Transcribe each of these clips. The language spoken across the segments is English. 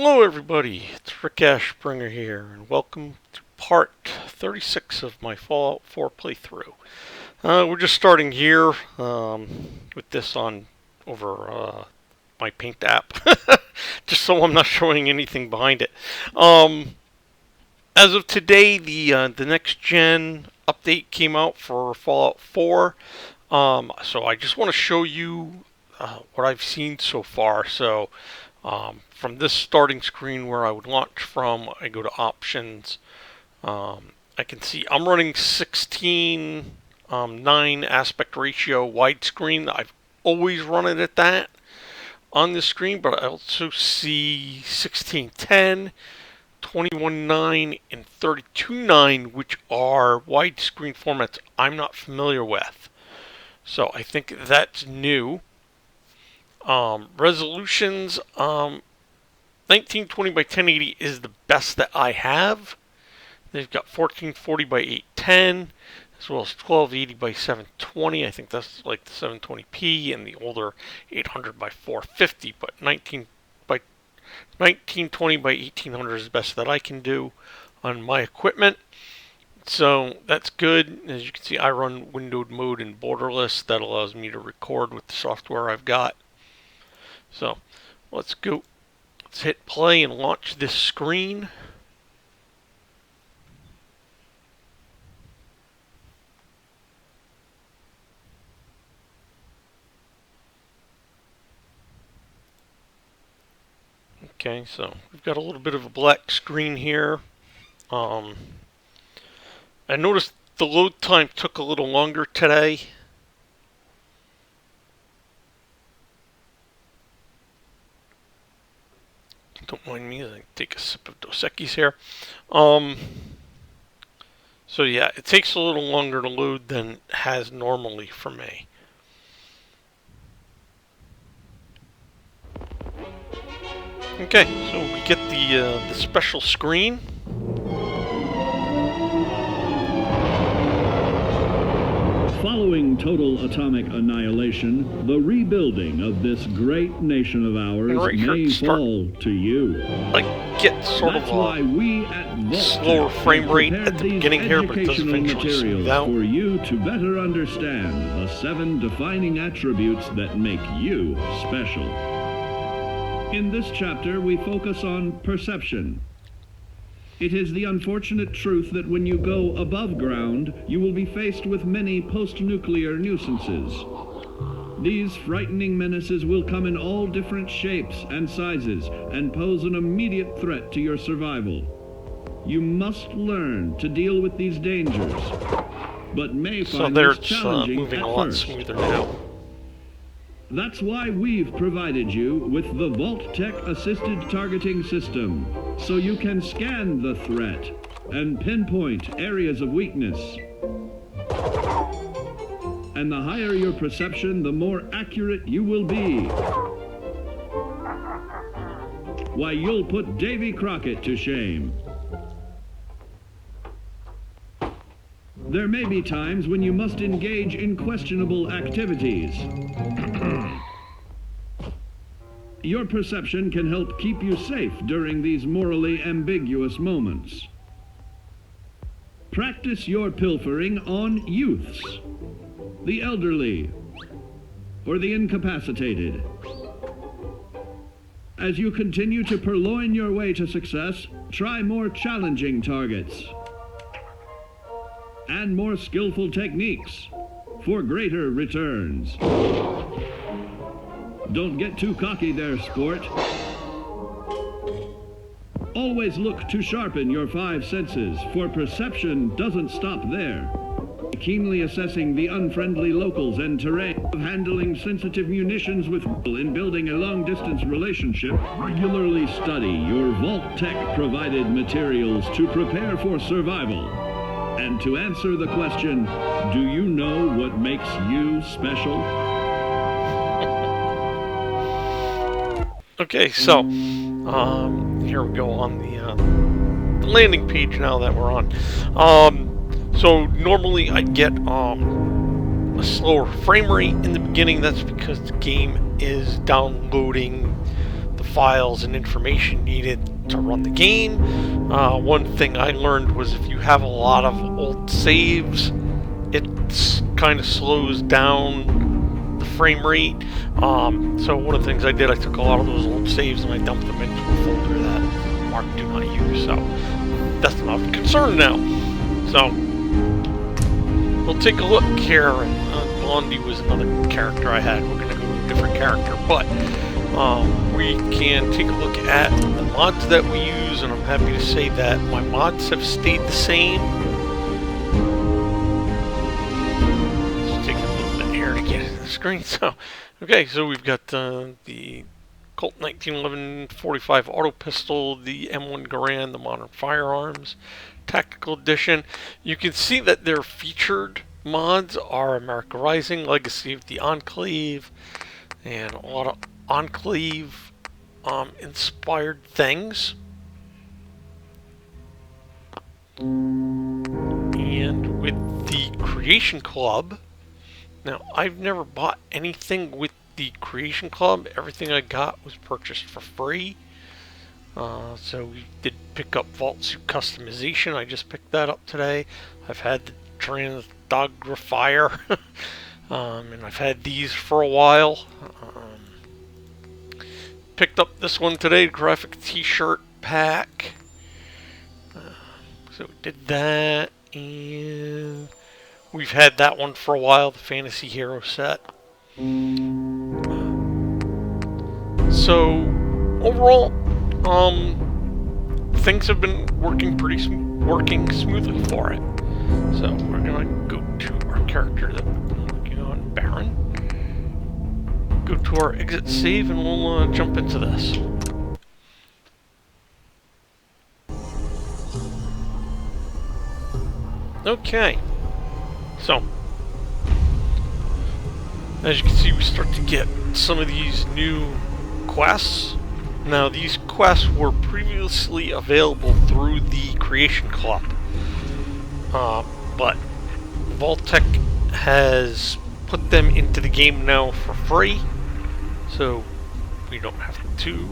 Hello everybody, it's Rick Ashbringer here, and welcome to part 36 of my Fallout 4 playthrough. We're just starting here with this on over my Paint app, just so I'm not showing anything behind it. As of today, the next gen update came out for Fallout 4, so I just want to show you what I've seen so far. So from this starting screen where I would launch from, I go to options. I can see I'm running 16:9 aspect ratio widescreen. I've always run it at that on this screen, but I also see 16:10, 21:9, and 32:9, which are widescreen formats I'm not familiar with. So I think that's new. Resolutions, 1920 by 1080 is the best that I have. They've got 1440 by 810, as well as 1280 by 720. I think that's like the 720p, and the older 800 by 450. But 1920 by 1800 is the best that I can do on my equipment. So that's good. As you can see, I run windowed mode and borderless. That allows me to record with the software I've got. So let's go. Let's hit play and launch this screen. Okay, so we've got a little bit of a black screen here. I noticed the load time took a little longer today. Don't mind me as I take a sip of Dos Equis here. So yeah, it takes a little longer to load than it has normally for me. Okay, so we get the special screen. Following total atomic annihilation, the rebuilding of this great nation of ours may fall to you. I get sort of a slower frame rate at the beginning here, but it does eventually smooth out. For you to better understand the 7 defining attributes that make you special. In this chapter, we focus on perception. It is the unfortunate truth that when you go above ground, you will be faced with many post-nuclear nuisances. These frightening menaces will come in all different shapes and sizes and pose an immediate threat to your survival. You must learn to deal with these dangers, but may find this challenging moving at a lot first. smoother now. That's why we've provided you with the Vault-Tec Assisted Targeting System, so you can scan the threat and pinpoint areas of weakness. And the higher your perception, the more accurate you will be. Why, you'll put Davy Crockett to shame. There may be times when you must engage in questionable activities. Your perception can help keep you safe during these morally ambiguous moments. Practice your pilfering on youths, the elderly, or the incapacitated. As you continue to purloin your way to success, try more challenging targets and more skillful techniques for greater returns. Don't get too cocky there, sport. Always look to sharpen your 5 senses, for perception doesn't stop there. Keenly assessing the unfriendly locals and terrain, of handling sensitive munitions with in building a long-distance relationship, regularly study your Vault-Tec provided materials to prepare for survival. And to answer the question, do you know what makes you special? Okay, so here we go on the landing page now that we're on. So normally I get a slower frame rate in the beginning. That's because the game is downloading the files and information needed to run the game. One thing I learned was if you have a lot of old saves, it kind of slows down the frame rate. So one of the things I did, I took a lot of those old saves and I dumped them into a folder that Mark do not use. So that's not a concern now. So we'll take a look here. Blondie was another character I had. We're going to go to a different character, but we can take a look at the mods that we use, and I'm happy to say that my mods have stayed the same. Let's take a little bit here to get into the screen. So, okay, so we've got the Colt 1911 45 auto pistol, the M1 Garand, the modern firearms, tactical edition. You can see that their featured mods are America Rising, Legacy of the Enclave, and a lot of Enclave inspired things. And with the Creation Club, now I've never bought anything with the Creation Club. Everything I got was purchased for free. So we did pick up Vault Suit customization. I just picked that up today. I've had the Transdogrifier, and I've had these for a while. Picked up this one today, graphic t-shirt pack. So we did that, and we've had that one for a while, the Fantasy Hero set. So overall, things have been working smoothly for it. So we're gonna go to our character that we've been working on, Baron. Go to our exit save, and we'll jump into this. Okay, so as you can see, we start to get some of these new quests. Now, these quests were previously available through the Creation Club, but Vault-Tec has put them into the game now for free, so we don't have to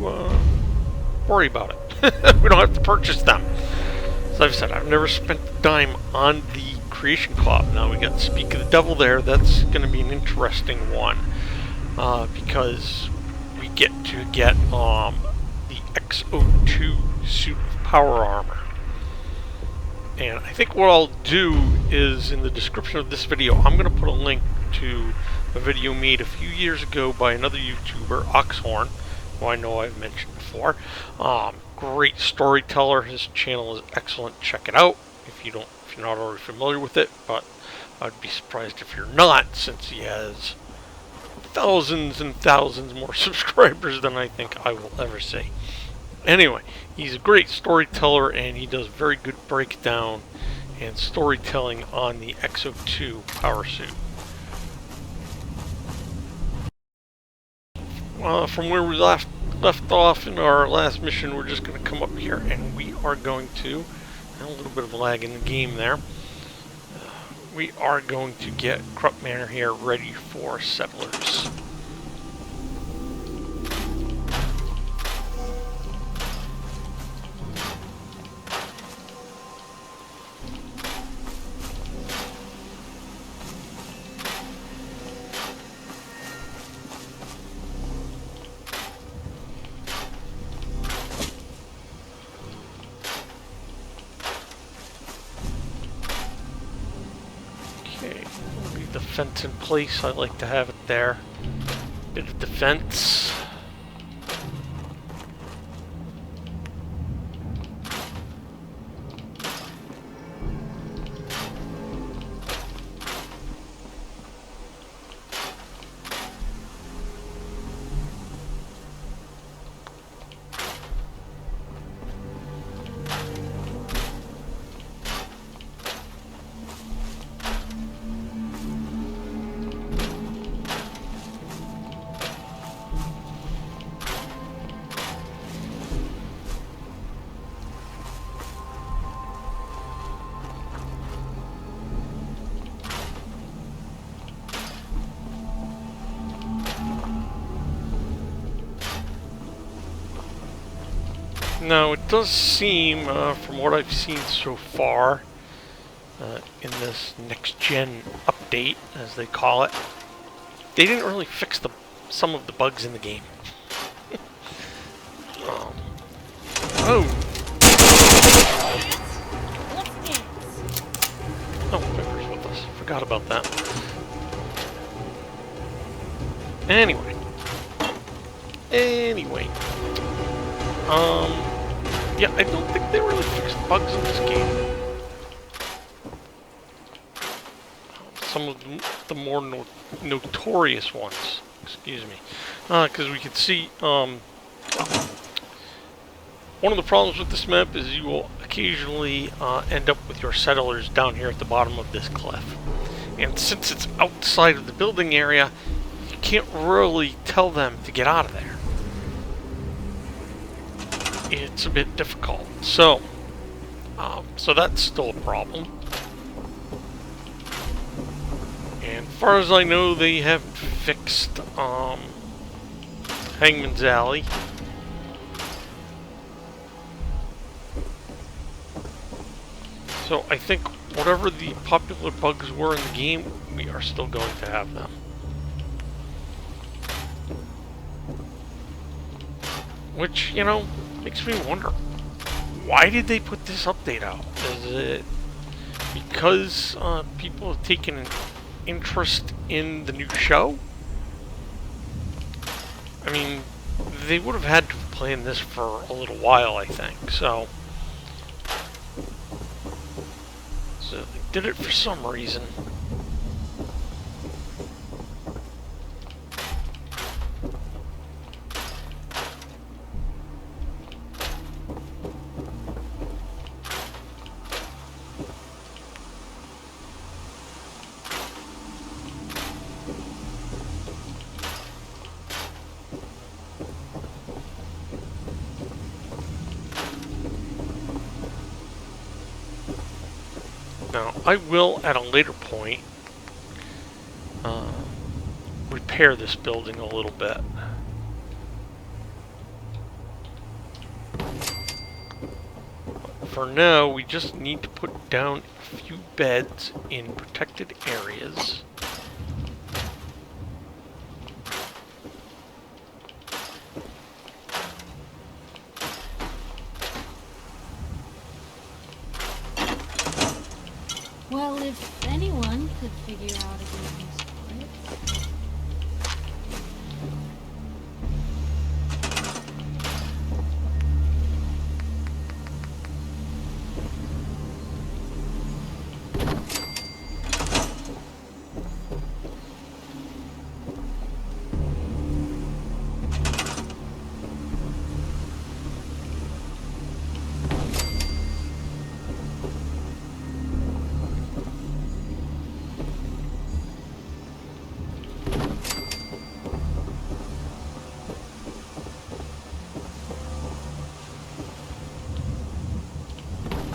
worry about it. We don't have to purchase them. As I've said, I've never spent a dime on the Creation Club. Now we got Speak of the Devil there. That's going to be an interesting one, because we get to get the XO2 suit of power armor. And I think what I'll do is, in the description of this video, I'm going to put a link to a video made a few years ago by another YouTuber, Oxhorn, who I know I've mentioned before. Great storyteller. His channel is excellent. Check it out if you're not already familiar with it, but I'd be surprised if you're not, since he has thousands and thousands more subscribers than I think I will ever see. Anyway, he's a great storyteller, and he does very good breakdown and storytelling on the XO2 power suit. From where we left off in our last mission, we're just going to come up here, and we are going to, and a little bit of lag in the game there, we are going to get Croup Manor here ready for settlers. Leave the fence in place. I like to have it there. Bit of defense. Now, it does seem, from what I've seen so far, in this next-gen update, as they call it, they didn't really fix some of the bugs in the game. Oh! Oh, Pepper's with us. Forgot about that. Anyway. Yeah, I don't think they really fixed bugs in this game. Some of the more notorious ones. Excuse me. Because we could see, one of the problems with this map is you will occasionally end up with your settlers down here at the bottom of this cliff. And since it's outside of the building area, you can't really tell them to get out of there. It's a bit difficult. So that's still a problem. And as far as I know, they haven't fixed Hangman's Alley. So I think whatever the popular bugs were in the game, we are still going to have them. Which, you know, makes me wonder, why did they put this update out? Is it because people have taken an interest in the new show? I mean, they would have had to have planned this for a little while, I think, so they did it for some reason. Now, I will, at a later point, repair this building a little bit. For now, we just need to put down a few beds in protected areas. Well, if anyone could figure out a good use for it.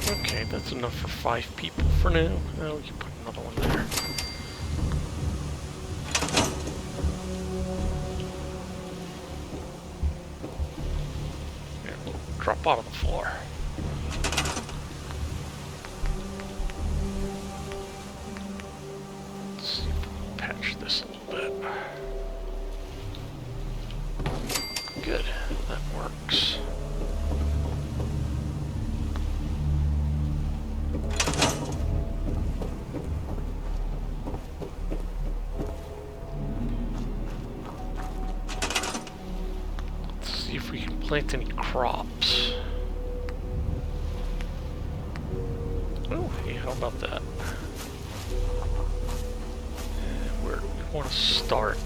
Okay, that's enough for 5 people for now. Now we can put another one there. Yeah, we'll drop out of the floor. Let's see if we can patch this a little bit. Good, that works. See if we can plant any crops. Oh, hey, how about that? Where do we want to start?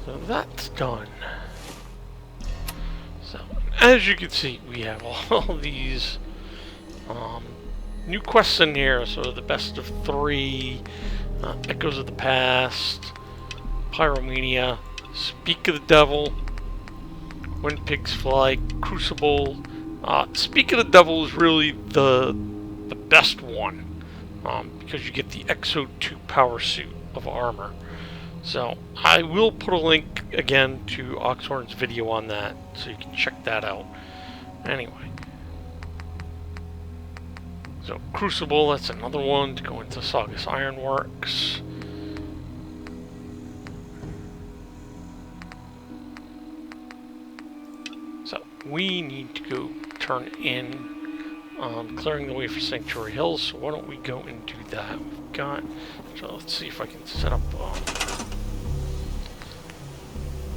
So that's done. So, as you can see, we have all these new quests in here. So the best of 3, Echoes of the Past, Pyromania, Speak of the Devil, When Pigs Fly, Crucible. Speak of the Devil is really the best one, because you get the Exo 2 power suit of armor. So I will put a link again to Oxhorn's video on that, so you can check that out. Anyway. So Crucible, that's another one to go into Saugus Ironworks. So we need to go turn in clearing the way for Sanctuary Hills, so why don't we go and do that? We've got, so let's see if I can set up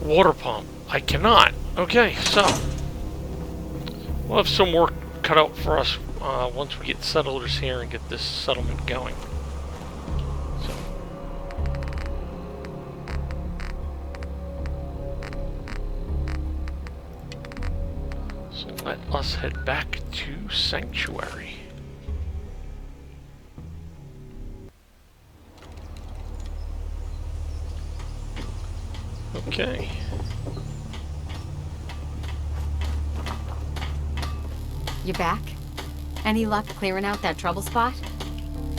water pump. I cannot. Okay, so we'll have some work cut out for us once we get settlers here and get this settlement going. So let us head back to Sanctuary. Okay. You back? Any luck clearing out that trouble spot?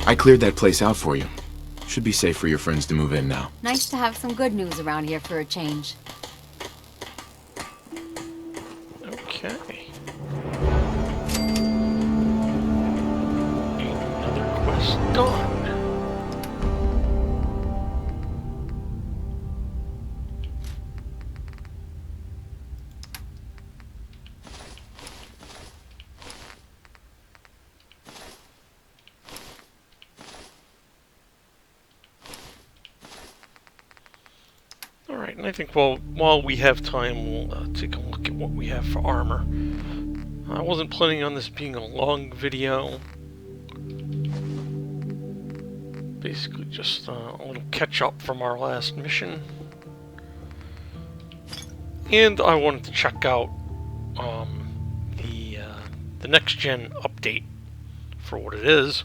I cleared that place out for you. Should be safe for your friends to move in now. Nice to have some good news around here for a change. Okay. Another quest done. Alright, and I think while we have time, we'll take a look at what we have for armor. I wasn't planning on this being a long video. Basically just a little catch up from our last mission. And I wanted to check out the next gen update for what it is.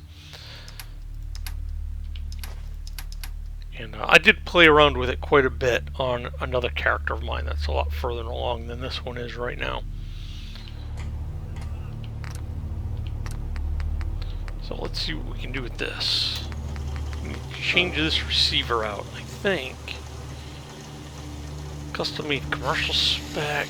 And I did play around with it quite a bit on another character of mine that's a lot further along than this one is right now. So let's see what we can do with this. We need to change this receiver out, I think. Custom made commercial spec.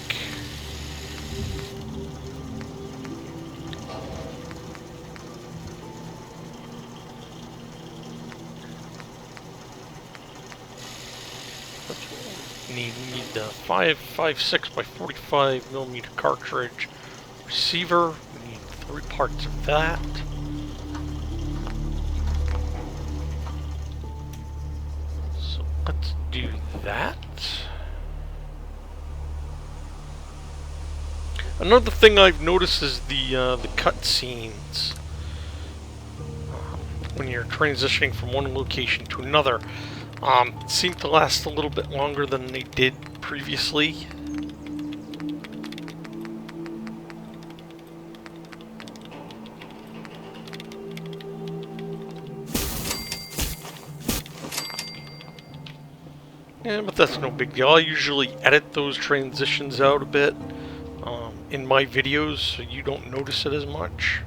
We need the 5.56 by 45 millimeter cartridge receiver. We need 3 parts of that. So let's do that. Another thing I've noticed is the cutscenes when you're transitioning from one location to another. Seem to last a little bit longer than they did previously. Yeah, but that's no big deal. I usually edit those transitions out a bit in my videos so you don't notice it as much.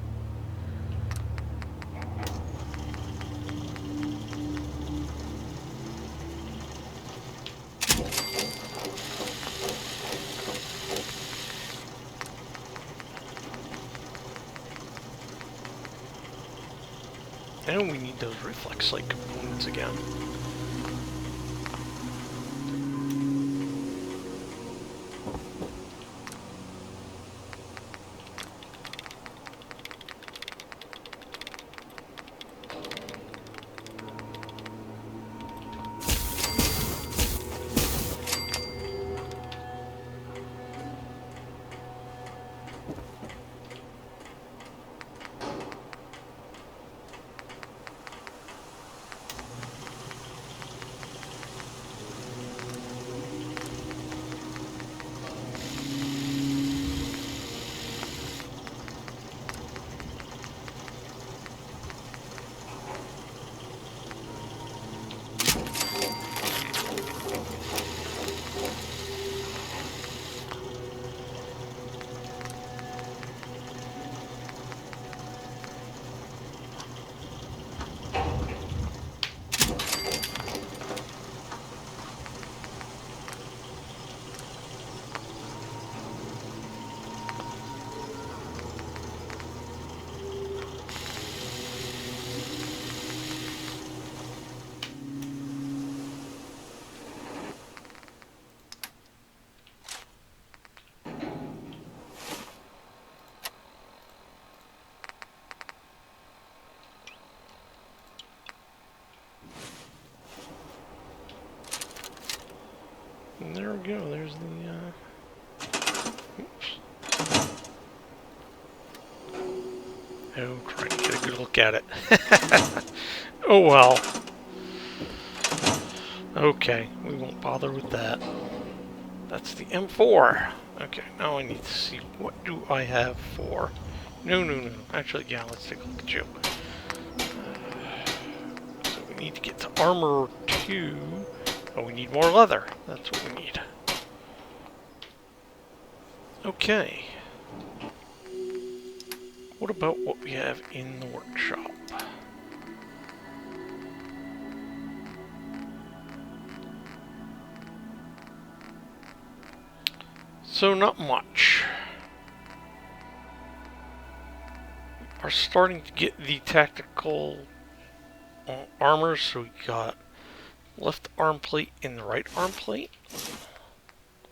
And we need those reflex light components again. And there we go. There's the. Oops. Oh, trying to get a good look at it. Oh well. Okay, we won't bother with that. That's the M4. Okay, now I need to see what do I have for. No. Actually, yeah, let's take a look at you. So we need to get to armor 2. Oh, we need more leather. That's what we need. Okay. What about what we have in the workshop? So not much. We are starting to get the tactical armor, so we got left arm plate and the right arm plate.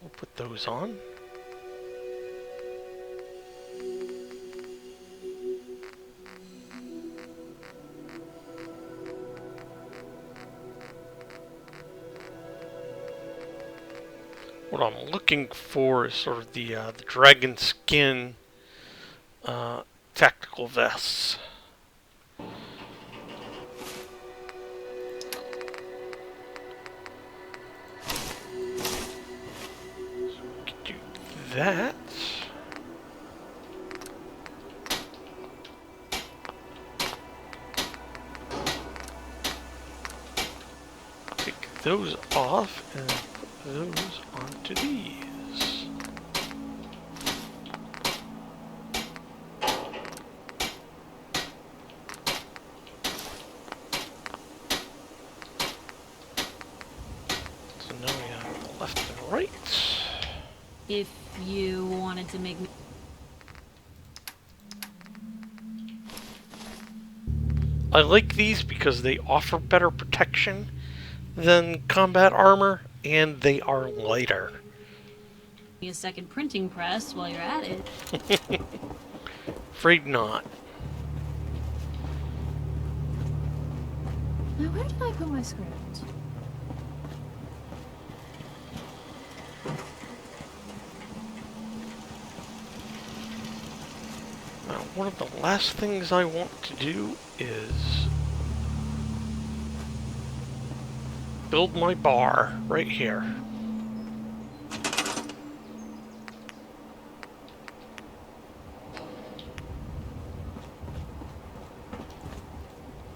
We'll put those on. What I'm looking for is sort of the dragon skin tactical vests. So we can do that. Take those off and put those onto these. So now we have the left and right. If you wanted to make me... I like these because they offer better protection than combat armor, and they are lighter. a second printing press while you're at it. Afraid not. Now, where did I put my script? Now, one of the last things I want to do is build my bar right here.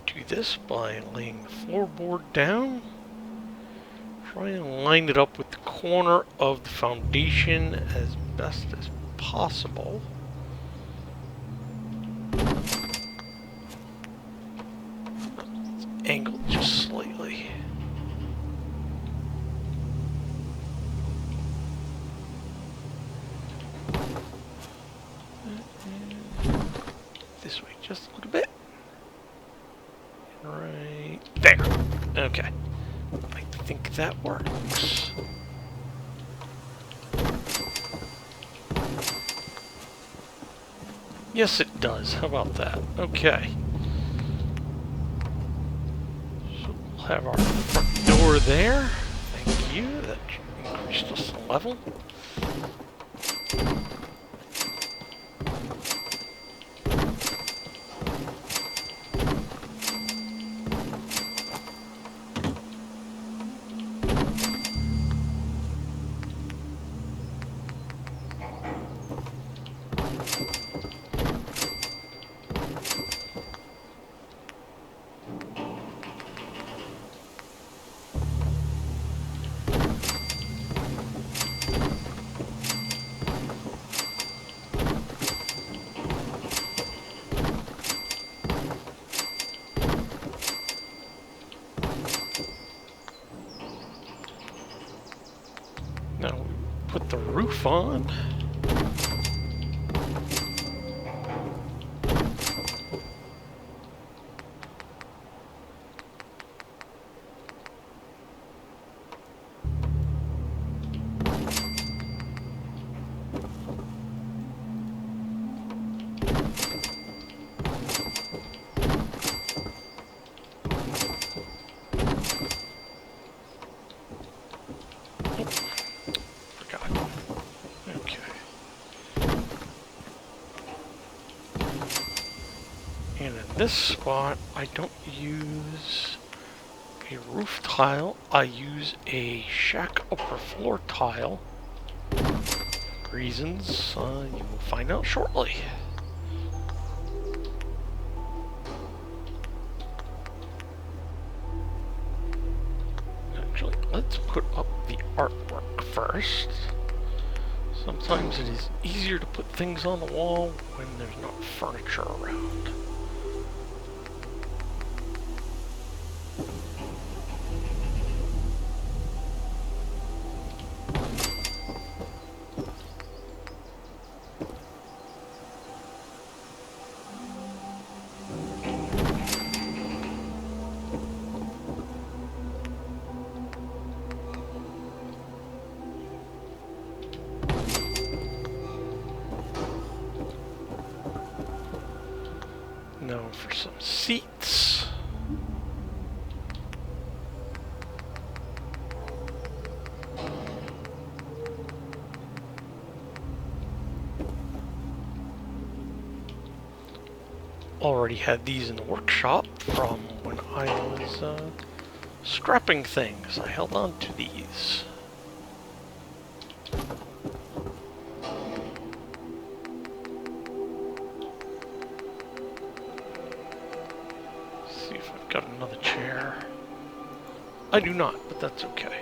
Do this by laying the floorboard down. Try and line it up with the corner of the foundation as best as possible. Angled just slightly. This way just a little bit. Right there. Okay. I think that works. Yes, it does. How about that? Okay. So we'll have our front door there. Thank you. That increased us a level. Now we put the roof on. this spot, I don't use a roof tile. I use a shack upper floor tile. Reasons you will find out shortly. Actually, let's put up the artwork first. Sometimes it is easier to put things on the wall when there's not furniture around. Now for some seats. Already had these in the workshop from when I was scrapping things. I held on to these. See if I've got another chair. I do not, but that's okay.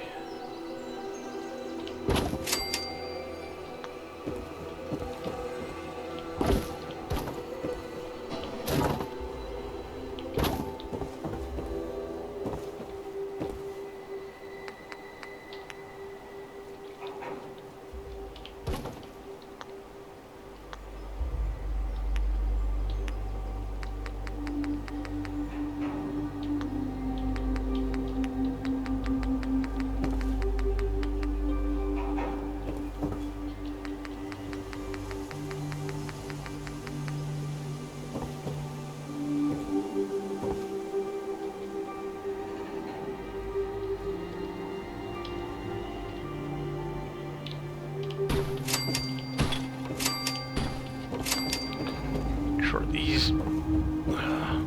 These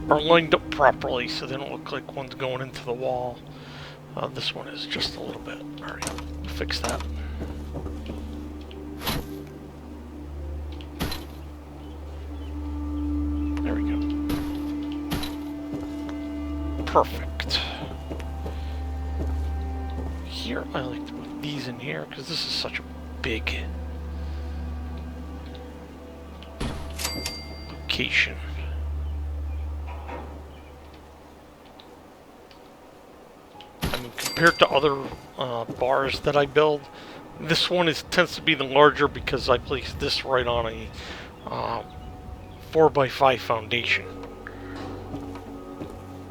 are lined up properly so they don't look like one's going into the wall. This one is just a little bit. Alright, fix that. There we go. Perfect. Here, I like to put these in here because this is such a big location. I mean, compared to other bars that I build, this one tends to be the larger because I place this right on a 4x5 foundation,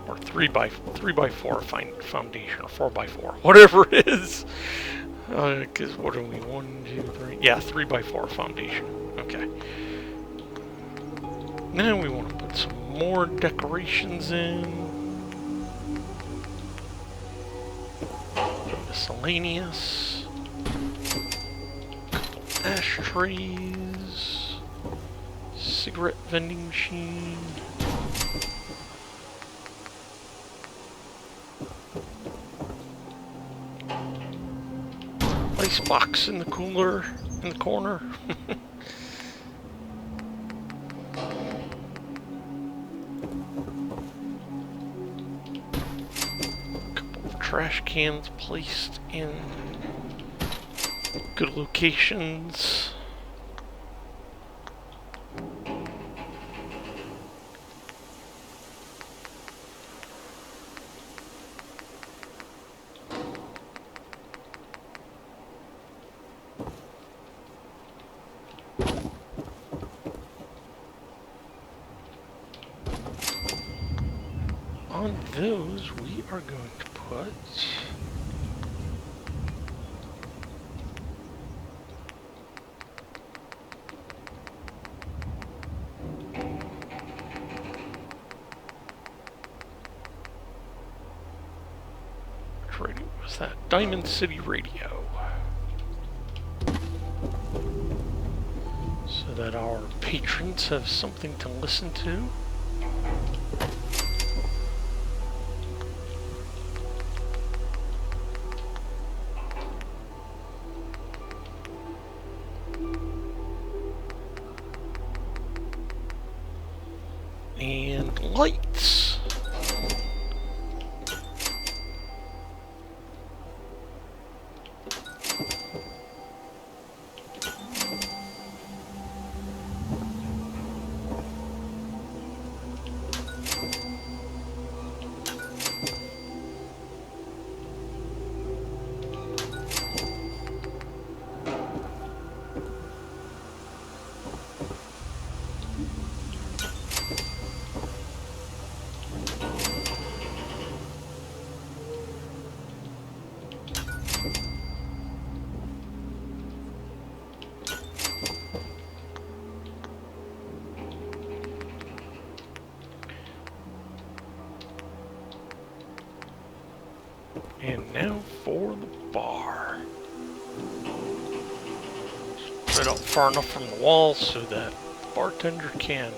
or 3x4 foundation, or 4x4, whatever it is. Because what are we? 1, 2, 3. Yeah, 3x4 foundation. Okay. Now we want to put some more decorations in. Miscellaneous. Couple ashtrays. Cigarette vending machine. Ice box in the cooler in the corner. Trash cans placed in good locations. On those, we are going to put which radio was that? Diamond City Radio. So that our patrons have something to listen to. lights. And now for the bar. Spread out far enough from the wall so that the bartender can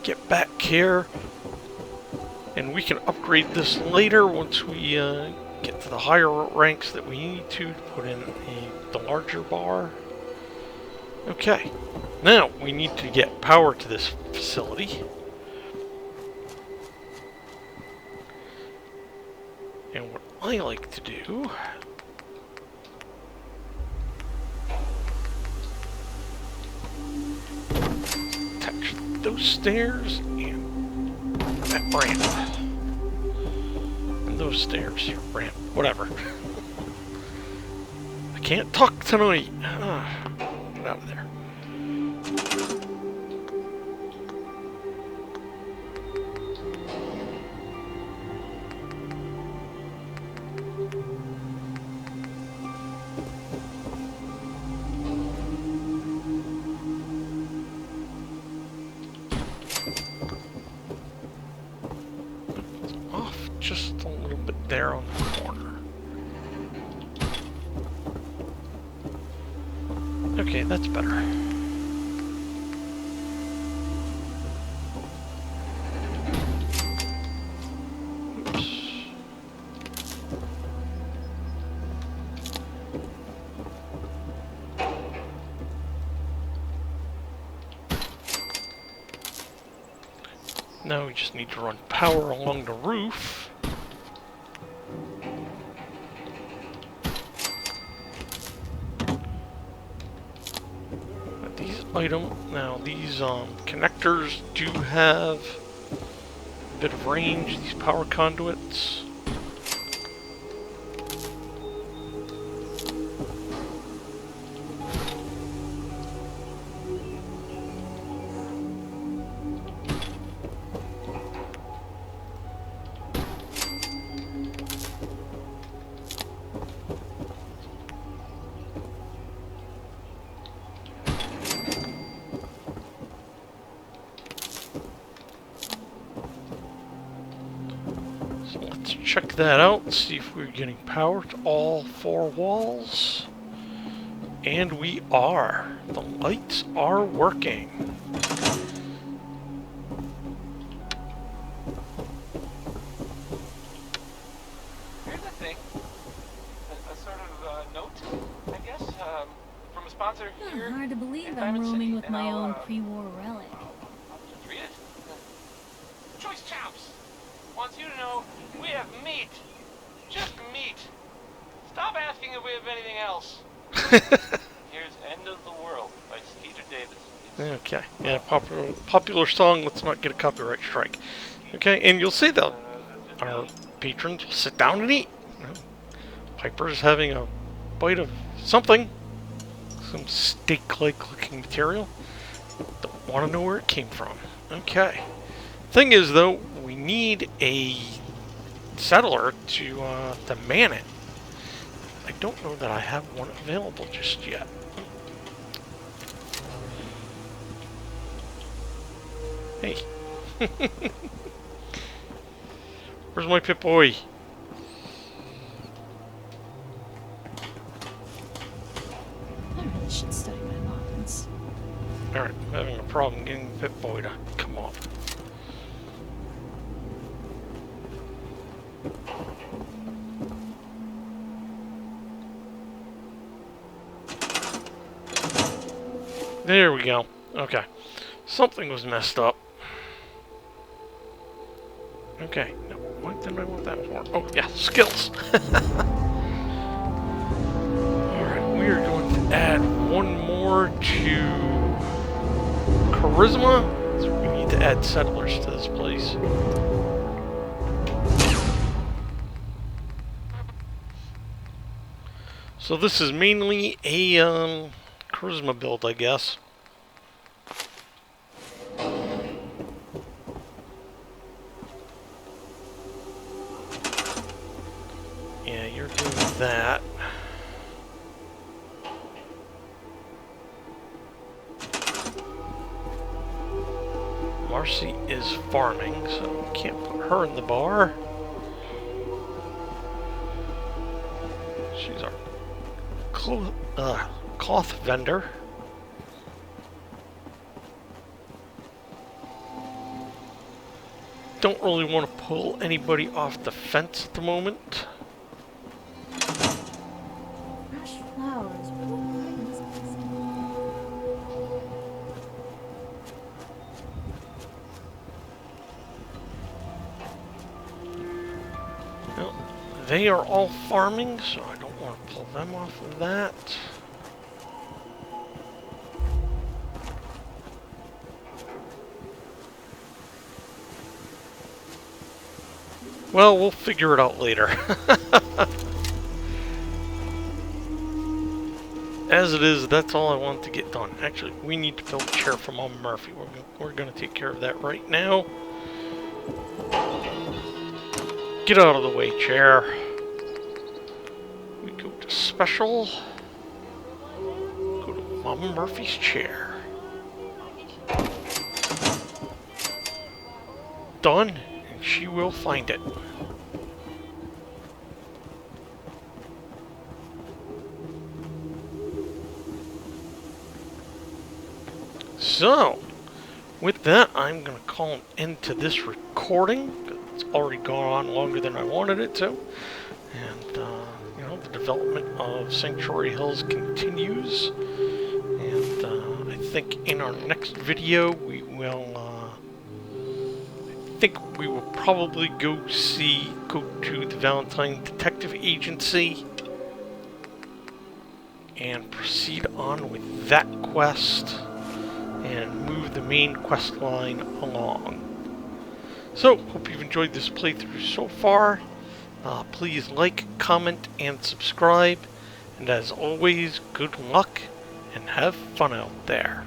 get back here. And we can upgrade this later once we get to the higher ranks that we need to put in the larger bar. Okay, now we need to get power to this facility. And what I like to do attach those stairs and that ramp. And those stairs, ramp, whatever. I can't talk tonight. Get out of there. Off just a little bit there on the corner. Okay, that's better. Now we just need to run power along the roof. These these connectors do have a bit of range, these power conduits. So let's check that out, see if we're getting power to all four walls. And we are. The lights are working. Here's the thing. A sort of note, I guess, from a sponsor here. Hard to believe in I'm Diamond roaming City, with and my I'll, own pre-war relic. I'll just read it. Choice Chops wants you to know we have meat. Just meat. Stop asking if we have anything else. Here's End of the World by Skeeter Davis. Okay, yeah, popular song, let's not get a copyright strike. Okay, and you'll see that our patrons will sit down and eat. Piper's having a bite of something. Some steak-like looking material. Don't want to know where it came from. Okay. Thing is, though, we need a settler to man it. I don't know that I have one available just yet. Hey. Where's my Pip-Boy? I really should study my lines. Alright, I'm having a problem getting Pip-Boy to come up. There we go. Okay. Something was messed up. Okay, no, what did I want that for? Oh, yeah, skills. Alright, we are going to add one more to charisma. So we need to add settlers to this place. So this is mainly a charisma build, I guess. Yeah, you're doing that. Marcy is farming, so we can't put her in the bar. She's our cloth vendor. Don't really want to pull anybody off the fence at the moment. Fresh flowers. What garden is this? Well, they are all farming, so I don't want to pull them off of that. Well, we'll figure it out later. As it is, that's all I want to get done. Actually, we need to build a chair for Mama Murphy. We're going to take care of that right now. Get out of the way, chair. We go to special. Go to Mama Murphy's chair. Done, and she will find it. So, with that, I'm going to call an end to this recording. It's already gone on longer than I wanted it to. And, you know, the development of Sanctuary Hills continues. And I think in our next video, we will, I think we will probably go to the Valentine Detective Agency and proceed on with that quest and move the main quest line along. So, hope you've enjoyed this playthrough so far. Please like, comment, and subscribe. And as always, good luck and have fun out there.